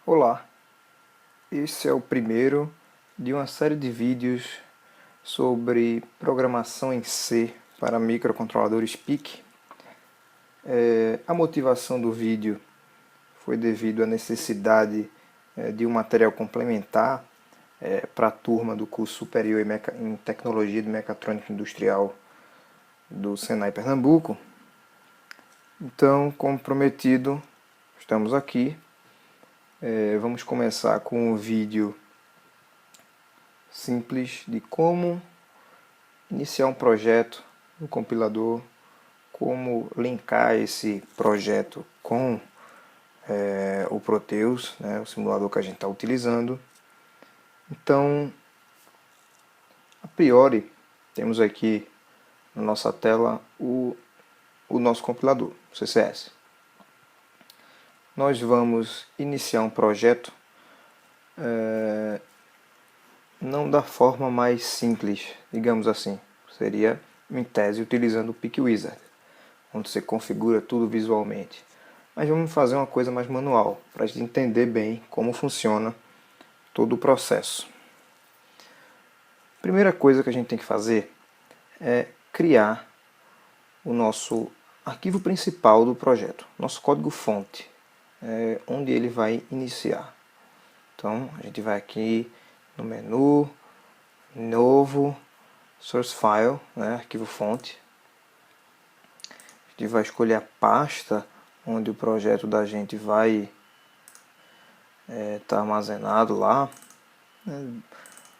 Olá, esse é o primeiro de uma série de vídeos sobre programação em C para microcontroladores PIC. A motivação do vídeo foi devido à necessidade de um material complementar para a turma do curso superior em Tecnologia de Mecatrônica Industrial do Senai Pernambuco. Então, como prometido, estamos aqui. Vamos começar com um vídeo simples de como iniciar um projeto no compilador, como linkar esse projeto com o Proteus, né, o simulador que a gente está utilizando. Então, a priori, temos aqui na nossa tela o nosso compilador, o CCS. Nós vamos iniciar um projeto não da forma mais simples, digamos assim. Seria, em tese, utilizando o PicWizard, onde você configura tudo visualmente. Mas vamos fazer uma coisa mais manual, para a gente entender bem como funciona todo o processo. A primeira coisa que a gente tem que fazer é criar o nosso arquivo principal do projeto, nosso código-fonte, onde ele vai iniciar. Então, a gente vai aqui no menu, novo, source file, né, arquivo fonte. A gente vai escolher a pasta onde o projeto da gente vai estar armazenado lá.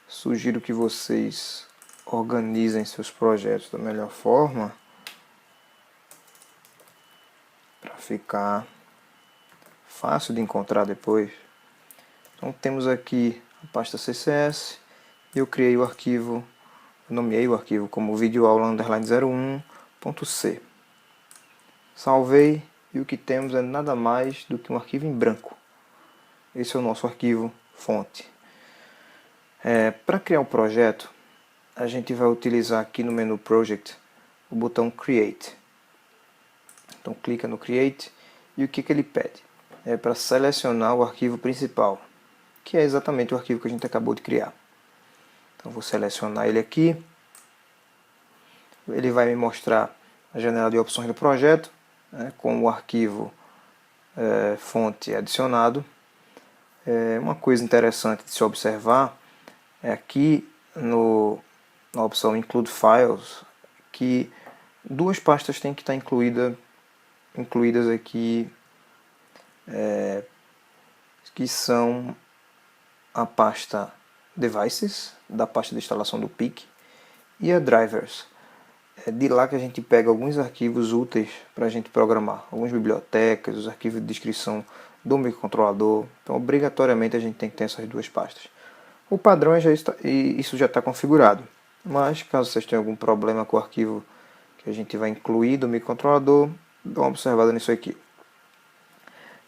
Sugiro que vocês organizem seus projetos da melhor forma para ficar fácil de encontrar depois. Então temos aqui a pasta CCS. Eu criei o arquivo, nomeei o arquivo como videoaula_01.c. Salvei e o que temos é nada mais do que um arquivo em branco. Esse é o nosso arquivo fonte. Para criar o projeto, a gente vai utilizar aqui no menu Project o botão Create. Então clica no Create e o que ele pede? É para selecionar o arquivo principal, que é exatamente o arquivo que a gente acabou de criar. Então vou selecionar ele aqui. Ele vai me mostrar a janela de opções do projeto, né, com o arquivo fonte adicionado. Uma coisa interessante de se observar é aqui na opção Include Files, que duas pastas têm que estar incluídas aqui, que são a pasta Devices, da pasta de instalação do PIC, e a Drivers. É de lá que a gente pega alguns arquivos úteis para a gente programar, algumas bibliotecas, os arquivos de descrição do microcontrolador. Então, obrigatoriamente, a gente tem que ter essas duas pastas. O padrão é isso já está configurado, mas caso vocês tenham algum problema com o arquivo que a gente vai incluir do microcontrolador, dá uma observada nisso aqui.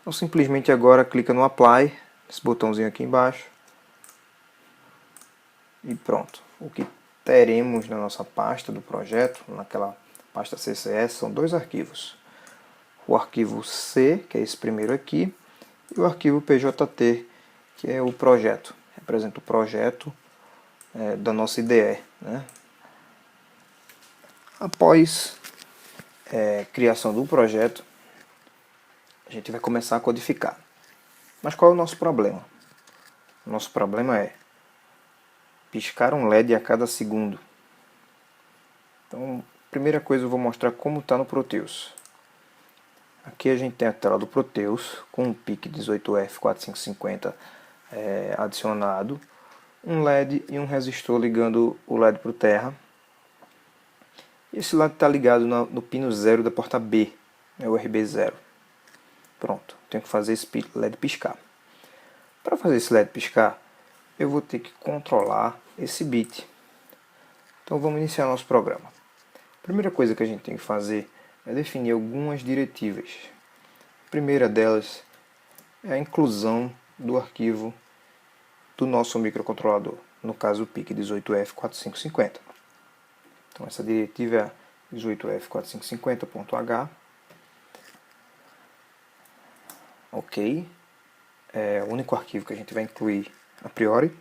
Então, simplesmente agora clica no Apply, esse botãozinho aqui embaixo, e pronto. O que teremos na nossa pasta do projeto, naquela pasta CCS, são dois arquivos. O arquivo C, que é esse primeiro aqui, e o arquivo PJT, que é o projeto. Representa o projeto da nossa IDE. Né? Após criação do projeto, a gente vai começar a codificar. Mas qual é o nosso problema? O nosso problema é piscar um LED a cada segundo. Então, primeira coisa eu vou mostrar como está no Proteus. Aqui a gente tem a tela do Proteus com um PIC 18F4550 adicionado, um LED e um resistor ligando o LED para o terra. Esse LED está ligado no pino 0 da porta B, é o RB0. Pronto, tenho que fazer esse LED piscar. Para fazer esse LED piscar, eu vou ter que controlar esse bit. Então vamos iniciar nosso programa. A primeira coisa que a gente tem que fazer é definir algumas diretivas. A primeira delas é a inclusão do arquivo do nosso microcontrolador, no caso o PIC 18F4550. Então essa diretiva é 18F4550.h. Ok. é o único arquivo que a gente vai incluir a priori.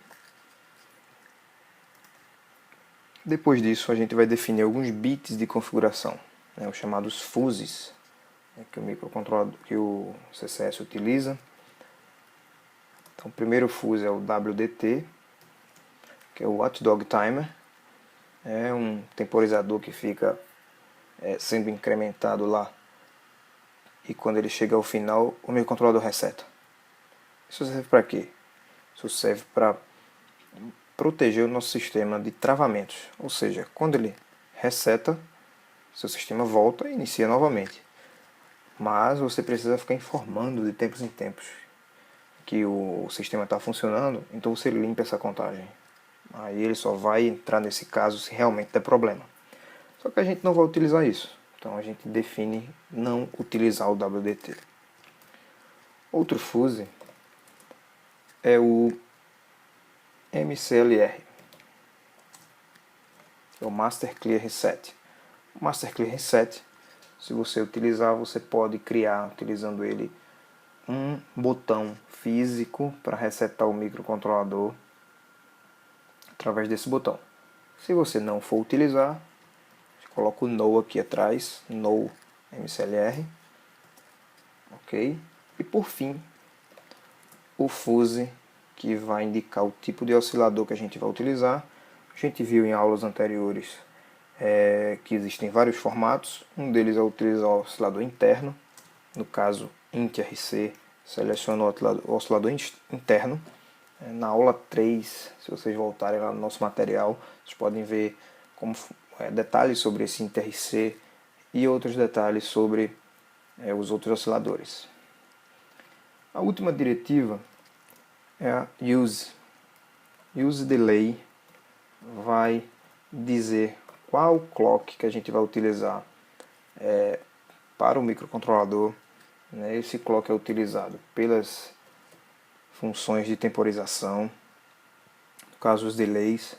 Depois disso, a gente vai definir alguns bits de configuração, né, os chamados fuses, né, que o microcontrolador, que o CCS utiliza. Então, o primeiro fuse é o WDT, que é o Watchdog Timer. É um temporizador que fica sendo incrementado lá, e quando ele chega ao final, o microcontrolador reseta. Isso serve para quê? Isso serve para proteger o nosso sistema de travamentos, ou seja, quando ele reseta, seu sistema volta e inicia novamente. Mas você precisa ficar informando de tempos em tempos que o sistema está funcionando, então você limpa essa contagem. Aí ele só vai entrar nesse caso se realmente der problema. Só que a gente não vai utilizar isso, então a gente define não utilizar o WDT. Outro fuse é o MCLR, que é o Master Clear Reset. O Master Clear Reset, se você utilizar, você pode criar, utilizando ele, um botão físico para resetar o microcontrolador através desse botão. Se você não for utilizar, coloca o No aqui atrás, No MCLR, ok? E por fim, o fuse, que vai indicar o tipo de oscilador que a gente vai utilizar. A gente viu em aulas anteriores que existem vários formatos. Um deles é utilizar o oscilador interno, no caso INT-RC, seleciona o oscilador interno. Na aula 3, se vocês voltarem lá no nosso material, vocês podem ver detalhes sobre esse INT-RC e outros detalhes sobre os outros osciladores. A última diretiva é a Use. Use Delay vai dizer qual clock que a gente vai utilizar para o microcontrolador. Esse clock é utilizado pelas funções de temporização, no caso os delays.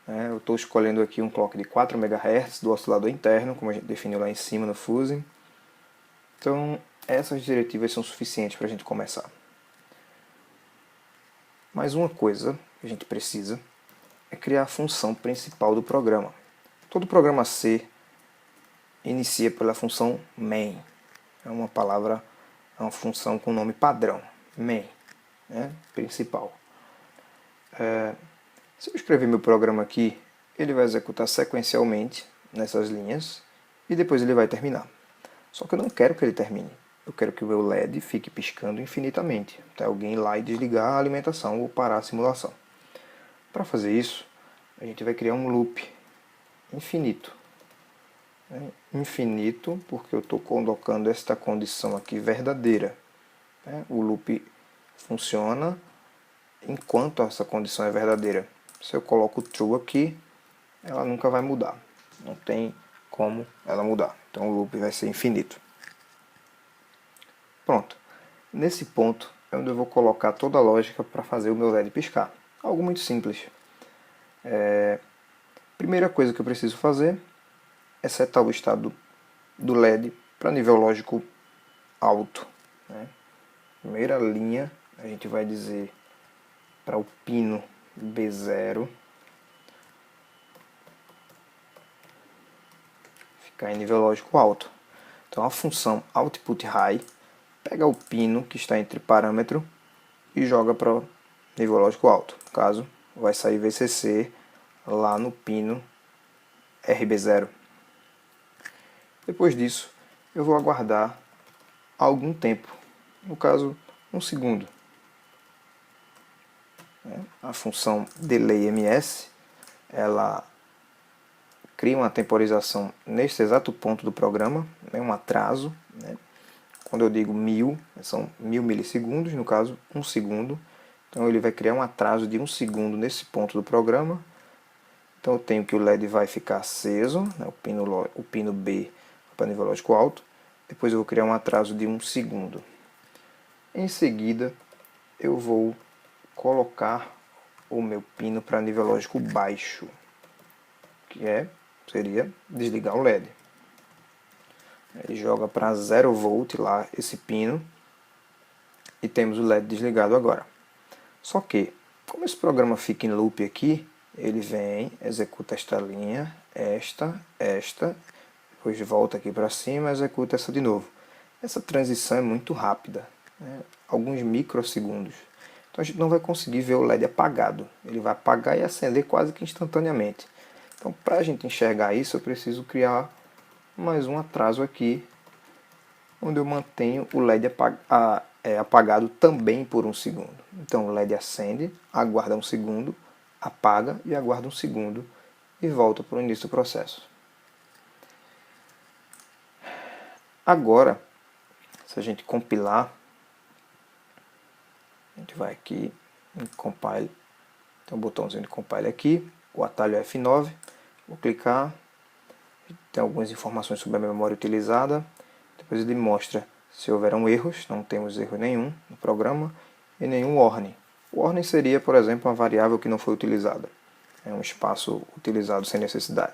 Eu estou escolhendo aqui um clock de 4 MHz do oscilador interno, como a gente definiu lá em cima no fuse. Então, essas diretivas são suficientes para a gente começar. Mais uma coisa que a gente precisa é criar a função principal do programa. Todo programa C inicia pela função main. É uma palavra, é uma função com nome padrão, main, principal. Se eu escrever meu programa aqui, ele vai executar sequencialmente nessas linhas e depois ele vai terminar. Só que eu não quero que ele termine. Eu quero que o meu LED fique piscando infinitamente, até alguém ir lá e desligar a alimentação ou parar a simulação. Para fazer isso, a gente vai criar um loop infinito. Infinito porque eu estou colocando esta condição aqui verdadeira. O loop funciona enquanto essa condição é verdadeira. Se eu coloco true aqui, ela nunca vai mudar. Não tem como ela mudar. Então o loop vai ser infinito. Pronto. Nesse ponto é onde eu vou colocar toda a lógica para fazer o meu LED piscar. Algo muito simples. Primeira coisa que eu preciso fazer é setar o estado do LED para nível lógico alto. Primeira linha, a gente vai dizer para o pino B0 ficar em nível lógico alto. Então a função output high pega o pino que está entre parâmetro e joga para o nível lógico alto. No caso, vai sair VCC lá no pino RB0. Depois disso, eu vou aguardar algum tempo, no caso, 1 segundo. A função delayMS, ela cria uma temporização neste exato ponto do programa, um atraso. Quando eu digo 1000, são 1000 milissegundos, no caso, 1 segundo. Então ele vai criar um atraso de 1 segundo nesse ponto do programa. Então eu tenho que o LED vai ficar aceso, o pino B para nível lógico alto. Depois eu vou criar um atraso de 1 segundo. Em seguida, eu vou colocar o meu pino para nível lógico baixo, que seria desligar o LED. Ele joga para 0 volt lá esse pino. e temos o LED desligado agora. Só que, como esse programa fica em loop aqui, ele vem, executa esta linha, esta, depois volta aqui para cima e executa essa de novo. Essa transição é muito rápida, né? Alguns microsegundos. Então a gente não vai conseguir ver o LED apagado. Ele vai apagar e acender quase que instantaneamente. Então, para a gente enxergar isso, eu preciso criar mais um atraso aqui, onde eu mantenho o LED apagado também por 1 segundo. Então o LED acende, aguarda 1 segundo, apaga e aguarda 1 segundo e volta para o início do processo. Agora, se a gente compilar, a gente vai aqui em Compile, tem um botãozinho de Compile aqui, o atalho é F9, vou clicar, tem algumas informações sobre a memória utilizada, depois ele mostra se houveram erros, não temos erro nenhum no programa, e nenhum warning. O warning seria, por exemplo, uma variável que não foi utilizada, é um espaço utilizado sem necessidade.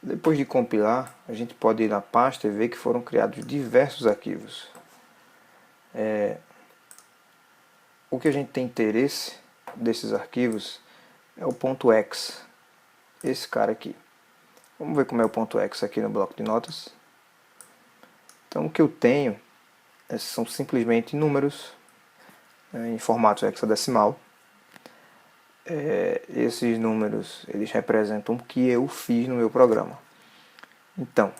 Depois de compilar, a gente pode ir na pasta e ver que foram criados diversos arquivos. O que a gente tem interesse desses arquivos é o .x, esse cara aqui. Vamos ver como é o .x aqui no bloco de notas. Então o que eu tenho são simplesmente números em formato hexadecimal. Esses números eles representam o que eu fiz no meu programa. Então,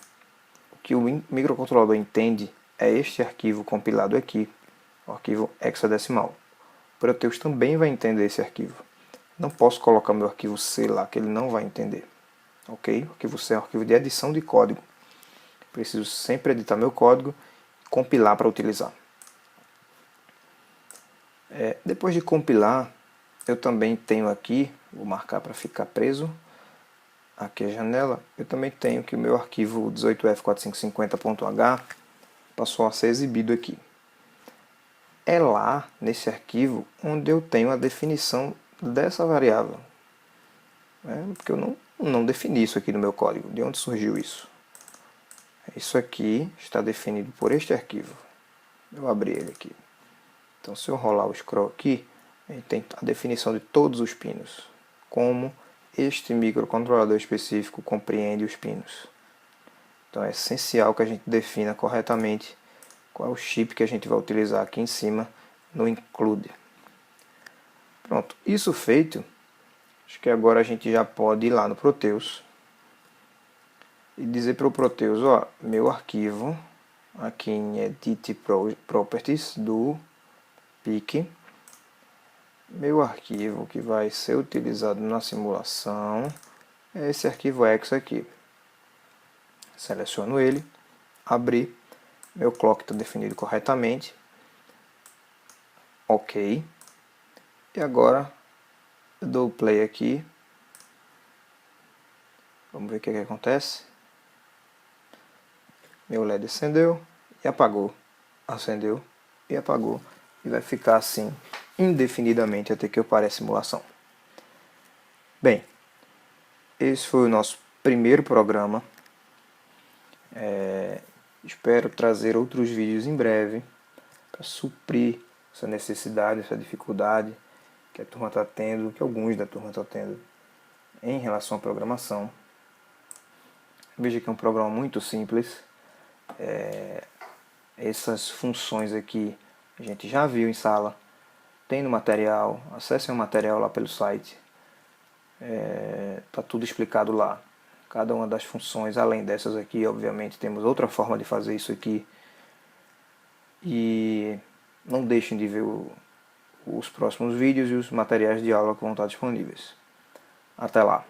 o que o microcontrolador entende é este arquivo compilado aqui, o arquivo hexadecimal. O Proteus também vai entender esse arquivo. Não posso colocar meu arquivo C lá, que ele não vai entender. Ok? O arquivo C é um arquivo de edição de código. Preciso sempre editar meu código e compilar para utilizar. Depois de compilar, eu também tenho aqui, vou marcar para ficar preso, aqui a janela, eu também tenho que o meu arquivo 18F4550.h passou a ser exibido aqui. É lá, nesse arquivo, onde eu tenho a definição dessa variável. Porque eu não defini isso aqui no meu código. De onde surgiu isso? Isso aqui está definido por este arquivo. Eu abri ele aqui. Então, se eu rolar o scroll aqui, a gente tem a definição de todos os pinos. Como este microcontrolador específico compreende os pinos. Então, é essencial que a gente defina corretamente qual é o chip que a gente vai utilizar aqui em cima no include. Pronto, isso feito, acho que agora a gente já pode ir lá no Proteus e dizer para o Proteus, ó, meu arquivo aqui em Edit Properties do PIC, meu arquivo que vai ser utilizado na simulação é esse arquivo X aqui. Seleciono ele, abrir, meu clock está definido corretamente, ok, e agora eu dou play aqui, vamos ver o que acontece. Meu LED acendeu e apagou, acendeu e apagou, e vai ficar assim indefinidamente até que eu pare a simulação. Bem, esse foi o nosso primeiro programa. Espero trazer outros vídeos em breve para suprir essa necessidade, essa dificuldade que a turma está tendo, que alguns da turma estão tendo em relação à programação. Veja que é um programa muito simples. Essas funções aqui a gente já viu em sala, tem no material, acessem o material lá pelo site, está tudo explicado lá. Cada uma das funções, além dessas aqui, obviamente temos outra forma de fazer isso aqui. E não deixem de ver os próximos vídeos e os materiais de aula que vão estar disponíveis. Até lá!